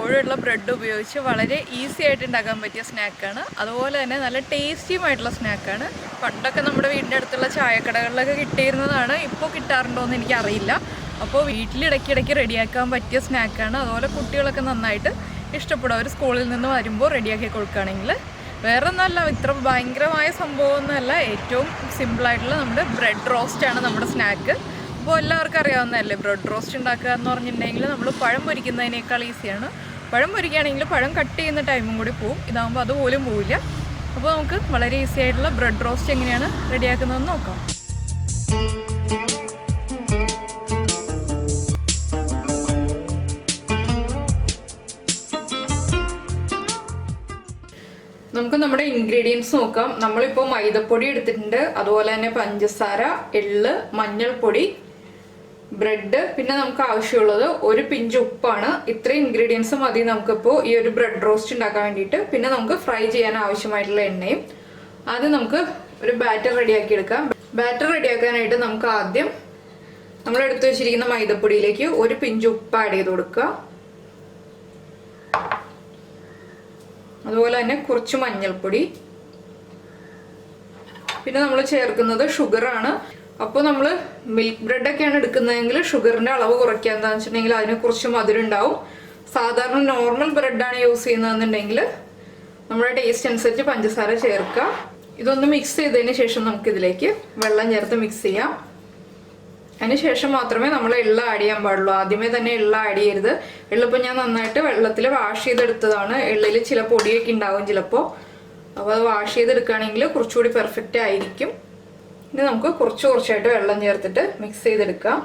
എപ്പോഴുള്ള bread ഉപയോഗിച്ച് വളരെ easy ആയിട്ട് ഉണ്ടാക്കാൻ പറ്റിയ സ്നാക്കാണ്. അതുപോലെ തന്നെ നല്ല ടേസ്റ്റിയുമായിട്ടുള്ള സ്നാക്കാണ്. പണ്ടൊക്കെ നമ്മുടെ വീടിൻ്റെ അടുത്തുള്ള ചായക്കടകളിലൊക്കെ കിട്ടിയിരുന്നതാണ്. ഇപ്പോൾ കിട്ടാറുണ്ടോ എന്ന് എനിക്കറിയില്ല. അപ്പോൾ വീട്ടിലിടയ്ക്കിടയ്ക്ക് റെഡിയാക്കാൻ പറ്റിയ സ്നാക്കാണ്. അതുപോലെ കുട്ടികളൊക്കെ നന്നായിട്ട് ഇഷ്ടപ്പെടും. അവർ സ്കൂളിൽ നിന്ന് വരുമ്പോൾ റെഡിയാക്കി കൊടുക്കുകയാണെങ്കിൽ. വേറെ ഒന്നല്ല, ഇത്ര ഭയങ്കരമായ സംഭവമൊന്നുമല്ല. ഏറ്റവും സിമ്പിളായിട്ടുള്ള നമ്മുടെ ബ്രെഡ് റോസ്റ്റാണ് നമ്മുടെ സ്നാക്ക്. അപ്പോൾ എല്ലാവർക്കും അറിയാവുന്നതല്ലേ, ബ്രെഡ് റോസ്റ്റ് ഉണ്ടാക്കുക എന്ന് പറഞ്ഞിട്ടുണ്ടെങ്കിൽ നമ്മൾ പഴം പൊരിക്കുന്നതിനേക്കാൾ ഈസിയാണ്. പഴം പൊരിക്കുകയാണെങ്കിൽ പഴം കട്ട് ചെയ്യുന്ന ടൈമും കൂടി പോവും. ഇതാകുമ്പോൾ അതുപോലും പോവില്ല. അപ്പോൾ നമുക്ക് വളരെ ഈസി ആയിട്ടുള്ള ബ്രെഡ് റോസ്റ്റ് എങ്ങനെയാണ് റെഡിയാക്കുന്നതെന്ന് നോക്കാം. നമുക്ക് നമ്മുടെ ഇൻഗ്രീഡിയൻസ് നോക്കാം. നമ്മളിപ്പോൾ മൈദപ്പൊടി എടുത്തിട്ടുണ്ട്, അതുപോലെ തന്നെ പഞ്ചസാര, എള്ള്, മഞ്ഞൾപ്പൊടി, ബ്രെഡ്, പിന്നെ നമുക്ക് ആവശ്യമുള്ളത് ഒരു പിഞ്ച് ഉപ്പാണ്. ഇത്രയും ഇൻഗ്രീഡിയൻസ് മതി നമുക്കിപ്പോൾ ഈ ഒരു ബ്രെഡ് റോസ്റ്റ് ഉണ്ടാക്കാൻ വേണ്ടിയിട്ട്. പിന്നെ നമുക്ക് ഫ്രൈ ചെയ്യാൻ ആവശ്യമായിട്ടുള്ള എണ്ണയും. ആദ്യം നമുക്ക് ഒരു ബാറ്റർ റെഡിയാക്കി എടുക്കാം. ബാറ്റർ റെഡിയാക്കാനായിട്ട് നമുക്ക് ആദ്യം നമ്മൾ എടുത്തു വെച്ചിരിക്കുന്ന മൈദപ്പൊടിയിലേക്ക് ഒരു പിഞ്ച് ഉപ്പ് ആഡ് ചെയ്ത് കൊടുക്കുക. അതുപോലെ തന്നെ കുറച്ച് മഞ്ഞൾപ്പൊടി. പിന്നെ നമ്മൾ ചേർക്കുന്നത് ഷുഗറാണ്. അപ്പോൾ നമ്മൾ മിൽക്ക് ബ്രെഡൊക്കെയാണ് എടുക്കുന്നതെങ്കിൽ ഷുഗറിൻ്റെ അളവ് കുറയ്ക്കുക. എന്താണെന്ന് വെച്ചിട്ടുണ്ടെങ്കിൽ അതിന് കുറച്ച് മധുരം ഉണ്ടാവും. സാധാരണ നോർമൽ ബ്രെഡാണ് യൂസ് ചെയ്യുന്നതെന്നുണ്ടെങ്കിൽ നമ്മുടെ ടേസ്റ്റ് അനുസരിച്ച് പഞ്ചസാര ചേർക്കുക. ഇതൊന്ന് മിക്സ് ചെയ്തതിന് ശേഷം നമുക്കിതിലേക്ക് വെള്ളം ചേർത്ത് മിക്സ് ചെയ്യാം. അതിന് ശേഷം മാത്രമേ നമ്മൾ എള്ള ആഡ് ചെയ്യാൻ പാടുള്ളൂ. ആദ്യമേ തന്നെ എള്ള ആഡ് ചെയ്യരുത്. എള്ളിപ്പോൾ ഞാൻ നന്നായിട്ട് വെള്ളത്തിൽ വാഷ് ചെയ്തെടുത്തതാണ്. എള്ളിൽ ചില പൊടിയൊക്കെ ഉണ്ടാവും ചിലപ്പോൾ. അപ്പോൾ അത് വാഷ് ചെയ്തെടുക്കുകയാണെങ്കിൽ കുറച്ചുകൂടി പെർഫെക്റ്റ് ആയിരിക്കും. ഇനി നമുക്ക് കുറച്ചായിട്ട് വെള്ളം ചേർത്തിട്ട് മിക്സ് ചെയ്തെടുക്കാം.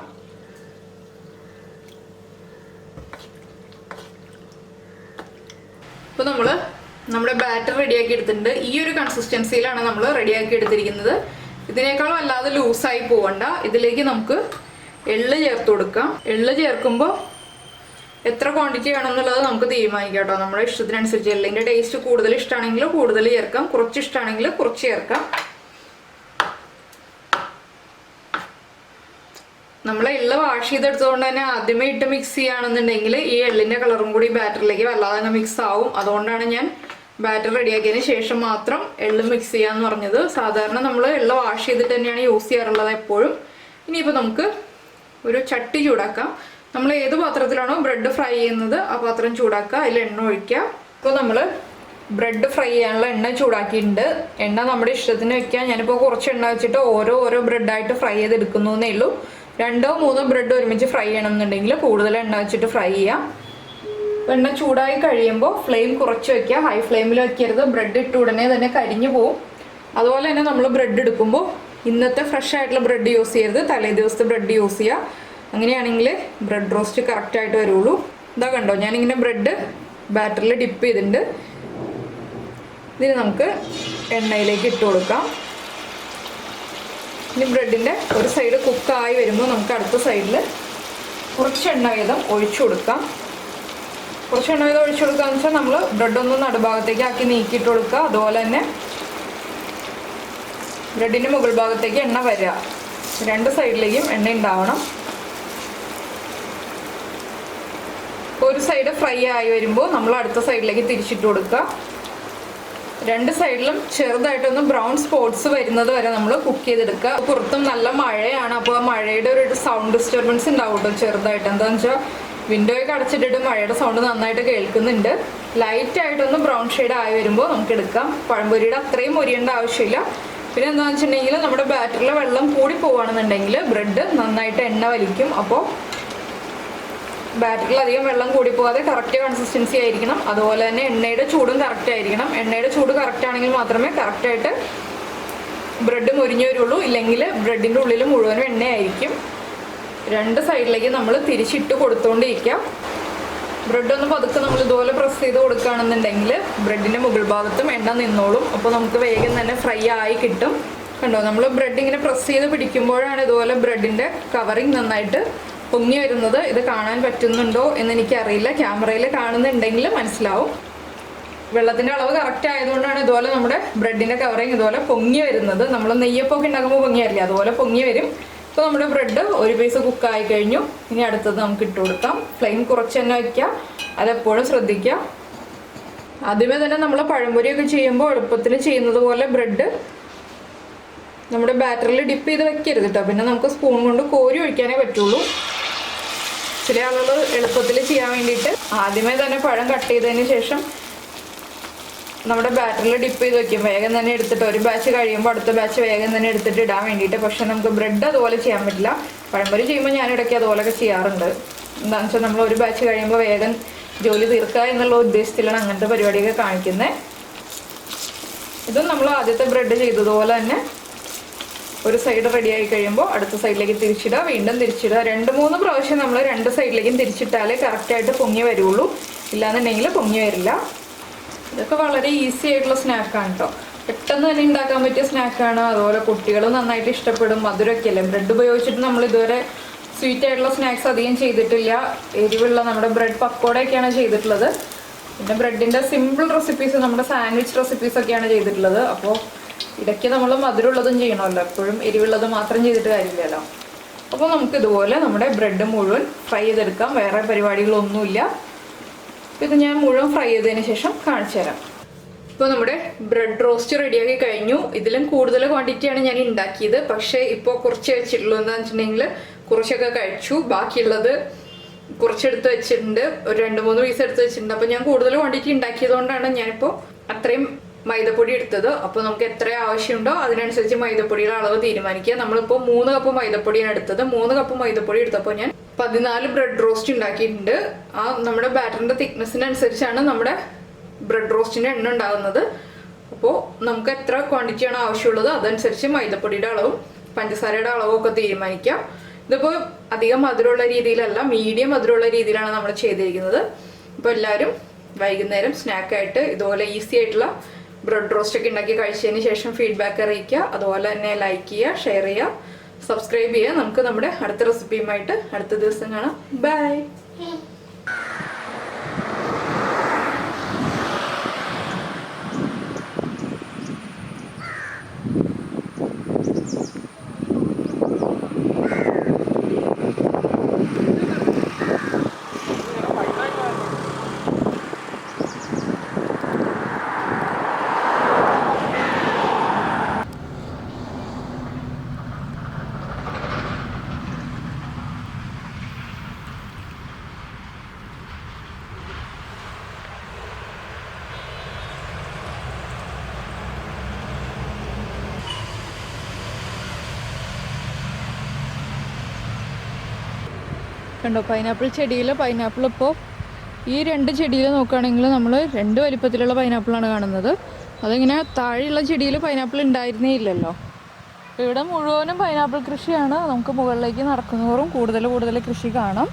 ഇപ്പോൾ നമ്മുടെ ബാറ്റർ റെഡിയാക്കി എടുത്തിട്ടുണ്ട്. ഈ ഒരു കൺസിസ്റ്റൻസിയിലാണ് നമ്മൾ റെഡിയാക്കി എടുത്തിരിക്കുന്നത്. ഇതിനേക്കാളും അല്ലാതെ ലൂസായി പോവണ്ട. ഇതിലേക്ക് നമുക്ക് എള്ള് ചേർത്ത് കൊടുക്കാം. എള്ള് ചേർക്കുമ്പോൾ എത്ര ക്വാണ്ടിറ്റി വേണമെന്നുള്ളത് നമുക്ക് തീരുമാനിക്കാം കേട്ടോ, നമ്മുടെ ഇഷ്ടത്തിനനുസരിച്ച്. എള്ളിൻ്റെ ടേസ്റ്റ് കൂടുതൽ ഇഷ്ടമാണെങ്കിൽ കൂടുതൽ ചേർക്കാം, കുറച്ച് ഇഷ്ടമാണെങ്കിൽ കുറച്ച് ചേർക്കാം. നമ്മൾ എള്ള് വാഷ് ചെയ്തെടുത്തുകൊണ്ട് തന്നെ ആദ്യമേ ഇട്ട് മിക്സ് ചെയ്യുകയാണെന്നുണ്ടെങ്കിൽ ഈ എള്ളിൻ്റെ കളറും കൂടി ബാറ്ററിലേക്ക് വല്ലാതെ തന്നെ മിക്സ് ആവും. അതുകൊണ്ടാണ് ഞാൻ ബാറ്റർ റെഡിയാക്കിയതിന് ശേഷം മാത്രം എള്ള് മിക്സ് ചെയ്യാന്ന് പറഞ്ഞത്. സാധാരണ നമ്മൾ എള്ള് വാഷ് ചെയ്തിട്ട് തന്നെയാണ് യൂസ് ചെയ്യാറുള്ളത് എപ്പോഴും. ഇനിയിപ്പോൾ നമുക്ക് ഒരു ചട്ടി ചൂടാക്കാം. നമ്മൾ ഏത് പാത്രത്തിലാണോ ബ്രെഡ് ഫ്രൈ ചെയ്യുന്നത് ആ പാത്രം ചൂടാക്കുക, അതിൽ എണ്ണ ഒഴിക്കുക. ഇപ്പോൾ നമ്മൾ ബ്രെഡ് ഫ്രൈ ചെയ്യാനുള്ള എണ്ണ ചൂടാക്കിയിട്ടുണ്ട്. എണ്ണ നമ്മുടെ ഇഷ്ടത്തിന് വെക്കാം. ഞാനിപ്പോൾ കുറച്ച് എണ്ണ വെച്ചിട്ട് ഓരോ ബ്രെഡായിട്ട് ഫ്രൈ ചെയ്തെടുക്കുന്നു എന്നേ ഉള്ളൂ. 2-3 ബ്രെഡ് ഒരുമിച്ച് ഫ്രൈ ചെയ്യണമെന്നുണ്ടെങ്കിൽ കൂടുതൽ എണ്ണ വെച്ചിട്ട് ഫ്രൈ ചെയ്യാം. എണ്ണ ചൂടായി കഴിയുമ്പോൾ ഫ്ലെയിം കുറച്ച് വെക്കുക, ഹൈ ഫ്ലെയിമിൽ വെക്കരുത്. ബ്രെഡ് ഇട്ട് ഉടനെ തന്നെ കരിഞ്ഞു പോവും. അതുപോലെ തന്നെ നമ്മൾ ബ്രെഡ് എടുക്കുമ്പോൾ ഇന്നത്തെ ഫ്രഷ് ആയിട്ടുള്ള ബ്രെഡ് യൂസ് ചെയ്യരുത്, തലേ ദിവസത്തെ ബ്രെഡ് യൂസ് ചെയ്യുക. അങ്ങനെയാണെങ്കിൽ ബ്രെഡ് റോസ്റ്റ് കറക്റ്റായിട്ട് വരുള്ളൂ. ഇതാ കണ്ടോ, ഞാനിങ്ങനെ ബ്രെഡ് ബാറ്ററിൽ ഡിപ്പ് ചെയ്തിട്ടുണ്ട്. ഇതിന് നമുക്ക് എണ്ണയിലേക്ക് ഇട്ട് കൊടുക്കാം. ഇനി ബ്രെഡിൻ്റെ ഒരു സൈഡ് കുക്കായി വരുമ്പോൾ നമുക്ക് അടുത്ത സൈഡിൽ കുറച്ച് എണ്ണ വീതം ഒഴിച്ചു കൊടുക്കാം. കുറച്ച് എണ്ണ വീതം ഒഴിച്ചു കൊടുക്കുക എന്ന് വെച്ചാൽ നമ്മൾ ബ്രെഡൊന്ന് നടുഭാഗത്തേക്ക് ആക്കി നീക്കിയിട്ട് കൊടുക്കുക. അതുപോലെ തന്നെ ബ്രെഡിൻ്റെ മുകൾ ഭാഗത്തേക്ക് എണ്ണ വരിക. 2 സൈഡിലേക്കും എണ്ണ ഉണ്ടാവണം. ഒരു സൈഡ് ഫ്രൈ ആയി വരുമ്പോൾ നമ്മൾ അടുത്ത സൈഡിലേക്ക് തിരിച്ചിട്ട് കൊടുക്കുക. 2 സൈഡിലും ചെറുതായിട്ടൊന്ന് ബ്രൗൺ സ്പോട്ട്സ് വരുന്നത് വരെ നമ്മൾ കുക്ക് ചെയ്തെടുക്കുക. പുറത്തും നല്ല മഴയാണ്. അപ്പോൾ ആ മഴയുടെ ഒരു സൗണ്ട് ഡിസ്റ്റർബൻസ് ഉണ്ടാവും കേട്ടോ ചെറുതായിട്ട്. എന്താണെന്ന് വെച്ചാൽ വിൻഡോയൊക്കെ അടച്ചിട്ടിട്ട് മഴയുടെ സൗണ്ട് നന്നായിട്ട് കേൾക്കുന്നുണ്ട്. ലൈറ്റായിട്ടൊന്ന് ബ്രൗൺ ഷെയ്ഡ് ആയി വരുമ്പോൾ നമുക്ക് എടുക്കാം. പഴംപൊരിയുടെ അത്രയും മൊരിയേണ്ട ആവശ്യമില്ല. പിന്നെ എന്താണെന്ന് വെച്ചിട്ടുണ്ടെങ്കിൽ നമ്മുടെ ബാറ്ററിലെ വെള്ളം കൂടി പോവുകയാണെന്നുണ്ടെങ്കിൽ ബ്രെഡ് നന്നായിട്ട് എണ്ണ വലിക്കും. അപ്പോൾ ബാറ്ററിൽ അധികം വെള്ളം കൂടി പോകാതെ കറക്റ്റ് കൺസിസ്റ്റൻസി ആയിരിക്കണം. അതുപോലെ തന്നെ എണ്ണയുടെ ചൂടും കറക്റ്റ് ആയിരിക്കണം. എണ്ണയുടെ ചൂട് കറക്റ്റ് ആണെങ്കിൽ മാത്രമേ കറക്റ്റായിട്ട് ബ്രെഡ് മുരിഞ്ഞു വരുള്ളൂ. ഇല്ലെങ്കിൽ ബ്രെഡിൻ്റെ ഉള്ളിൽ മുഴുവനും എണ്ണയായിരിക്കും. 2 സൈഡിലേക്ക് നമ്മൾ തിരിച്ചിട്ട് കൊടുത്തുകൊണ്ടിരിക്കാം. ബ്രെഡൊന്ന് പതുക്കെ നമ്മൾ ഇതുപോലെ പ്രസ് ചെയ്ത് കൊടുക്കുകയാണെന്നുണ്ടെങ്കിൽ ബ്രെഡിൻ്റെ മുകൾ ഭാഗത്തും എണ്ണ നിന്നോളും. അപ്പോൾ നമുക്ക് വേഗം തന്നെ ഫ്രൈ ആയി കിട്ടും. കണ്ടോ, നമ്മൾ ബ്രെഡ് ഇങ്ങനെ പ്രസ് ചെയ്ത് പിടിക്കുമ്പോഴാണ് ഇതുപോലെ ബ്രെഡിൻ്റെ കവറിങ് നന്നായിട്ട് പൊങ്ങി വരുന്നത്. ഇത് കാണാൻ പറ്റുന്നുണ്ടോ എന്ന് എനിക്കറിയില്ല. ക്യാമറയിൽ കാണുന്നുണ്ടെങ്കിൽ മനസ്സിലാവും. വെള്ളത്തിൻ്റെ അളവ് കറക്റ്റ് ആയതുകൊണ്ടാണ് ഇതുപോലെ നമ്മുടെ ബ്രെഡിൻ്റെ കവറിങ് ഇതുപോലെ പൊങ്ങി വരുന്നത്. നമ്മൾ നെയ്യപ്പൊക്കെ ഉണ്ടാക്കുമ്പോൾ പൊങ്ങിയല്ലേ അതുപോലെ പൊങ്ങി വരും. ഇപ്പോൾ നമ്മുടെ ബ്രെഡ് ഒരു പീസ് കുക്കായി കഴിഞ്ഞു. ഇനി അടുത്തത് നമുക്ക് ഇട്ട് കൊടുക്കാം. ഫ്ലെയിം കുറച്ച് തന്നെ വയ്ക്കാം, അതെപ്പോഴും ശ്രദ്ധിക്കുക. ആദ്യമേ തന്നെ നമ്മൾ പഴംപൊരിയൊക്കെ ചെയ്യുമ്പോൾ എളുപ്പത്തിൽ ചെയ്യുന്നത് പോലെ ബ്രെഡ് നമ്മുടെ ബാറ്ററിൽ ഡിപ്പ് ചെയ്ത് വെക്കരുത് കേട്ടോ. പിന്നെ നമുക്ക് സ്പൂൺ കൊണ്ട് കോരി ഒഴിക്കാനേ പറ്റുള്ളൂ. ചില ആളുകൾ എളുപ്പത്തിൽ ചെയ്യാൻ വേണ്ടിയിട്ട് ആദ്യമേ തന്നെ പഴം കട്ട് ചെയ്തതിന് ശേഷം നമ്മുടെ ബാറ്ററിൽ ഡിപ്പ് ചെയ്ത് വെക്കും. വേഗം തന്നെ എടുത്തിട്ട് ഒരു ബാച്ച് കഴിയുമ്പോൾ അടുത്ത ബാച്ച് വേഗം തന്നെ എടുത്തിട്ട് ഇടാൻ വേണ്ടിയിട്ട്. പക്ഷെ നമുക്ക് ബ്രെഡ് അതുപോലെ ചെയ്യാൻ പറ്റില്ല. പഴംപൊരി ചെയ്യുമ്പോൾ ഞാനിടയ്ക്ക് അതുപോലെയൊക്കെ ചെയ്യാറുണ്ട്. എന്താണെന്ന് വെച്ചാൽ നമ്മൾ ഒരു ബാച്ച് കഴിയുമ്പോൾ വേഗം ജോലി തീർക്കുക എന്നുള്ള ഉദ്ദേശത്തിലാണ് അങ്ങനത്തെ പരിപാടിയൊക്കെ കാണിക്കുന്നത്. ഇതും നമ്മൾ ആദ്യത്തെ ബ്രെഡ് ചെയ്തതുപോലെ തന്നെ ഒരു സൈഡ് റെഡി ആയി കഴിയുമ്പോൾ അടുത്ത സൈഡിലേക്ക് തിരിച്ചിടുക, വീണ്ടും തിരിച്ചിടുക. 2-3 പ്രാവശ്യം നമ്മൾ 2 സൈഡിലേക്കും തിരിച്ചിട്ടാലേ കറക്റ്റായിട്ട് പൊങ്ങി വരുള്ളൂ. ഇല്ലാന്നുണ്ടെങ്കിൽ പൊങ്ങി വരില്ല. ഇതൊക്കെ വളരെ ഈസി ആയിട്ടുള്ള സ്നാക്കാണ് കേട്ടോ. പെട്ടെന്ന് തന്നെ ഉണ്ടാക്കാൻ പറ്റിയ സ്നാക്കാണ്. അതുപോലെ കുട്ടികൾ നന്നായിട്ട് ഇഷ്ടപ്പെടും. മധുരമൊക്കെ അല്ലേ. ബ്രെഡ് ഉപയോഗിച്ചിട്ട് നമ്മൾ ഇതുവരെ സ്വീറ്റ് ആയിട്ടുള്ള സ്നാക്സ് അധികം ചെയ്തിട്ടില്ല. എരിവുള്ള നമ്മുടെ ബ്രെഡ് പക്കോടയൊക്കെയാണ് ചെയ്തിട്ടുള്ളത്. പിന്നെ ബ്രെഡിൻ്റെ സിമ്പിൾ റെസിപ്പീസ്, നമ്മുടെ സാൻഡ്വിച്ച് റെസിപ്പീസൊക്കെയാണ് ചെയ്തിട്ടുള്ളത്. അപ്പോൾ ഇടയ്ക്ക് നമ്മൾ മധുരമുള്ളതും ചെയ്യണമല്ലോ. എപ്പോഴും എരിവുള്ളത് മാത്രം ചെയ്തിട്ട് കാര്യമില്ലല്ലോ. അപ്പോൾ നമുക്ക് ഇതുപോലെ നമ്മുടെ ബ്രെഡ് മുഴുവൻ ഫ്രൈ ചെയ്തെടുക്കാം. വേറെ പരിപാടികളൊന്നുമില്ല. ഇത് ഞാൻ മുഴുവൻ ഫ്രൈ ചെയ്തതിന് ശേഷം കാണിച്ചു തരാം. ഇപ്പോൾ നമ്മുടെ ബ്രെഡ് റോസ്റ്റ് റെഡിയാക്കി കഴിഞ്ഞു. ഇതിലും കൂടുതൽ ക്വാണ്ടിറ്റിയാണ് ഞാൻ ഉണ്ടാക്കിയത്. പക്ഷേ ഇപ്പോൾ കുറച്ച് വെച്ചിട്ടുള്ളൂ. എന്താണെന്ന് വെച്ചിട്ടുണ്ടെങ്കിൽ കുറച്ചൊക്കെ കഴിച്ചു. ബാക്കിയുള്ളത് കുറച്ചെടുത്ത് വെച്ചിട്ടുണ്ട്. ഒരു 2-3 പീസ് എടുത്ത് വെച്ചിട്ടുണ്ട്. അപ്പോൾ ഞാൻ കൂടുതൽ ക്വാണ്ടിറ്റി ഉണ്ടാക്കിയതുകൊണ്ടാണ് ഞാനിപ്പോൾ അത്രയും മൈദപ്പൊടി എടുത്തത്. അപ്പോൾ നമുക്ക് എത്ര ആവശ്യമുണ്ടോ അതിനനുസരിച്ച് മൈദപ്പൊടിയുടെ അളവ് തീരുമാനിക്കുക. നമ്മളിപ്പോൾ 3 കപ്പ് മൈദപ്പൊടിയാണ് എടുത്തത്. 3 കപ്പ് മൈദപ്പൊടി എടുത്തപ്പോൾ ഞാൻ 14 ബ്രെഡ് റോസ്റ്റ് ഉണ്ടാക്കിയിട്ടുണ്ട്. ആ നമ്മുടെ ബാറ്ററിൻ്റെ തിക്നെസ്സിനനുസരിച്ചാണ് നമ്മുടെ ബ്രെഡ് റോസ്റ്റിൻ്റെ എണ്ണ ഉണ്ടാകുന്നത്. അപ്പോൾ നമുക്ക് എത്ര ക്വാണ്ടിറ്റിയാണ് ആവശ്യമുള്ളത് അതനുസരിച്ച് മൈദപ്പൊടിയുടെ അളവും പഞ്ചസാരയുടെ അളവും ഒക്കെ തീരുമാനിക്കാം. ഇതിപ്പോൾ അധികം മധുരമുള്ള രീതിയിലല്ല, മീഡിയം മധുരമുള്ള രീതിയിലാണ് നമ്മൾ ചെയ്തിരിക്കുന്നത്. അപ്പോൾ എല്ലാവരും വൈകുന്നേരം സ്നാക്കായിട്ട് ഇതുപോലെ ഈസി ആയിട്ടുള്ള ബ്രെഡ് റോസ്റ്റ് ഒക്കെ ഉണ്ടാക്കി കഴിച്ചതിന് ശേഷം ഫീഡ്ബാക്ക് അറിയിക്കുക. അതുപോലെ തന്നെ ലൈക്ക് ചെയ്യുക, ഷെയർ ചെയ്യുക, സബ്സ്ക്രൈബ് ചെയ്യുക. നമുക്ക് നമ്മുടെ അടുത്ത റെസിപ്പിയുമായിട്ട് അടുത്ത ദിവസം കാണാം. ബൈ. കണ്ടോ പൈനാപ്പിൾ ചെടിയിൽ പൈനാപ്പിൾ ഇപ്പോൾ ഈ 2 ചെടിയിൽ നോക്കുകയാണെങ്കിൽ നമ്മൾ 2 വലിപ്പത്തിലുള്ള പൈനാപ്പിളാണ് കാണുന്നത്. അതിങ്ങനെ താഴെയുള്ള ചെടിയിൽ പൈനാപ്പിൾ ഉണ്ടായിരുന്നേ ഇല്ലല്ലോ. അപ്പോൾ ഇവിടെ മുഴുവനും പൈനാപ്പിൾ കൃഷിയാണ്. നമുക്ക് മുകളിലേക്ക് നടക്കുന്നതോറും കൂടുതൽ കൃഷി കാണാം.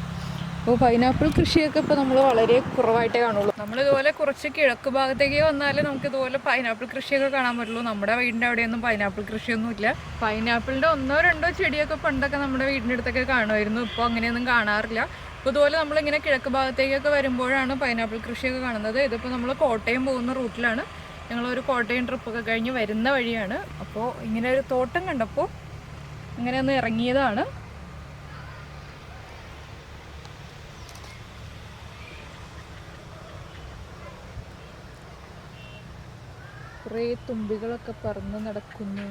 അപ്പോൾ പൈനാപ്പിൾ കൃഷിയൊക്കെ ഇപ്പോൾ നമ്മൾ വളരെ കുറവായിട്ടേ കാണുള്ളൂ. നമ്മളിതുപോലെ കുറച്ച് കിഴക്ക് ഭാഗത്തേക്ക് വന്നാൽ നമുക്ക് ഇതുപോലെ പൈനാപ്പിൾ കൃഷിയൊക്കെ കാണാൻ പറ്റുള്ളൂ. നമ്മുടെ വീടിൻ്റെ അവിടെയൊന്നും പൈനാപ്പിൾ കൃഷിയൊന്നും ഇല്ല. പൈനാപ്പിളിൻ്റെ 1-2 ചെടിയൊക്കെ പണ്ടൊക്കെ നമ്മുടെ വീടിൻ്റെ അടുത്തൊക്കെ കാണുമായിരുന്നു. ഇപ്പോൾ അങ്ങനെയൊന്നും കാണാറില്ല. അപ്പോൾ ഇതുപോലെ നമ്മളിങ്ങനെ കിഴക്ക് ഭാഗത്തേക്കൊക്കെ വരുമ്പോഴാണ് പൈനാപ്പിൾ കൃഷിയൊക്കെ കാണുന്നത്. ഇതിപ്പോൾ നമ്മൾ കോട്ടയം പോകുന്ന റൂട്ടിലാണ്. ഞങ്ങളൊരു കോട്ടയം ട്രിപ്പൊക്കെ കഴിഞ്ഞ് വരുന്ന വഴിയാണ്. അപ്പോൾ ഇങ്ങനെ ഒരു തോട്ടം കണ്ടപ്പോൾ ഇങ്ങനെ ഒന്ന് ഇറങ്ങിയതാണ്. കുറേ തുമ്പികളൊക്കെ പറന്ന് നടക്കുന്നു.